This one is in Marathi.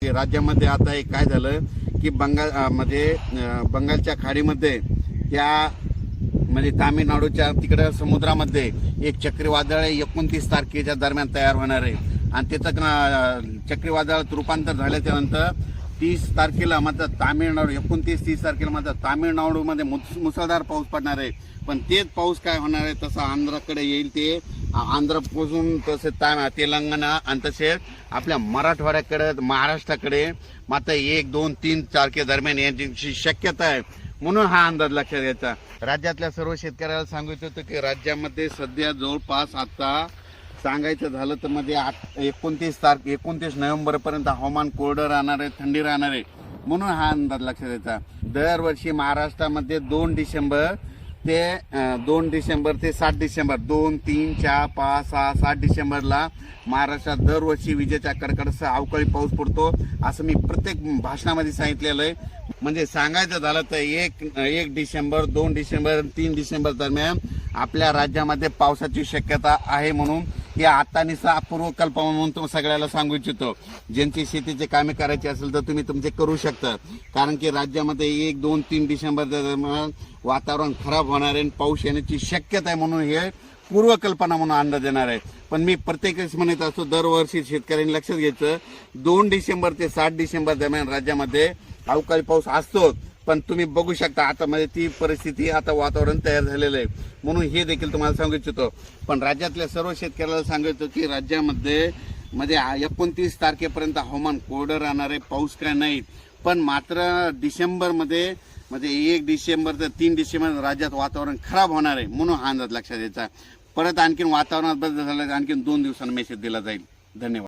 राज्यामध्ये आता एक काय झालं की बंगालच्या खाडीमध्ये त्या म्हणजे तामिळनाडूच्या तिकडे समुद्रामध्ये एक चक्रीवादळ 29 तारखेच्या दरम्यान तयार होणार आहे आणि त्याचं चक्रीवादळात रूपांतर झाल्याच्या नंतर 30 तारखेला मात्र तामिळनाडू 29-30 तारखेला मात्र तामिळनाडूमध्ये मुसळधार पाऊस पडणार आहे। पण तेच पाऊस काय होणार आहे तसं आंध्राकडे येईल, ते आंध्रपासून तसे तेलंगणा आणि तसेच आपल्या मराठवाड्याकडे महाराष्ट्राकडे मात्र 1, 2, 3 तारखे दरम्यान याची शक्यता आहे। म्हणून हा अंदाज लक्षात घ्यायचा। राज्यातल्या सर्व शेतकऱ्याला सांगायचं होतं की राज्यामध्ये सध्या जवळपास आता सांगायचं झालं तर मध्ये 29 नोव्हेंबर पर्यंत हवामान कोरडं राहणार आहे, थंडी राहणार आहे। म्हणून हा अंदाज लक्षात घ्यायचा। दरवर्षी महाराष्ट्रामध्ये 2 डिसेंबर ते 7 डिसेंबर 2, 3, 4, 5, 6, 7 डिसेंबरला महाराष्ट्रात दरवर्षी विजेच्या कडकडाटासह अवकाळी पाऊस पडतो, असं मी प्रत्येक भाषणामध्ये सांगितलेलं आहे। म्हणजे सांगायचं झालं तर 1 डिसेंबर 2 डिसेंबर 3 डिसेंबर दरम्यान आपल्या राज्यामध्ये पावसाची शक्यता आहे। म्हणून या आता निसा पूर्वकल्पना म्हणून तुम्हाला सगळ्याला सांगू इच्छितो, ज्यांची शेतीचे कामे करायची असेल तर तुम्ही तुमचे करू शकता, कारण की राज्यामध्ये 1, 2, 3 डिसेंबर दरम्यान वातावरण खराब होणार आहे, पाऊस येण्याची शक्यता आहे। म्हणून हे पूर्वकल्पना म्हणून अंदाज येणार आहे। पण मी प्रत्येक वेळेस म्हणत असतो दरवर्षी शेतकऱ्यांनी लक्षात घ्यायचं 2 डिसेंबर ते 7 डिसेंबर दरम्यान राज्यामध्ये अवकाळी पाऊस असतो। पण तुम्ही बघू शकता आता मध्ये ती परिस्थिती आता वातावरण तयार झालेलं आहे। म्हणून हे देखील तुम्हाला सांगू इच्छितो। पण राज्यातल्या सर्व शेतकऱ्याला सांगायचं की राज्यामध्ये 29 तारखेपर्यंत हवामान कोरडं राहणार आहे, पाऊस काय नाही। पण मात्र डिसेंबरमध्ये 1 डिसेंबर ते 3 डिसेंबर राज्यात वातावरण खराब होणार आहे। म्हणून हा अंदाज लक्षात घ्यायचा। परत आणखीन वातावरणात बदल झाला आणखीन 2 दिवसांनी मेसेज दिला जाईल। धन्यवाद।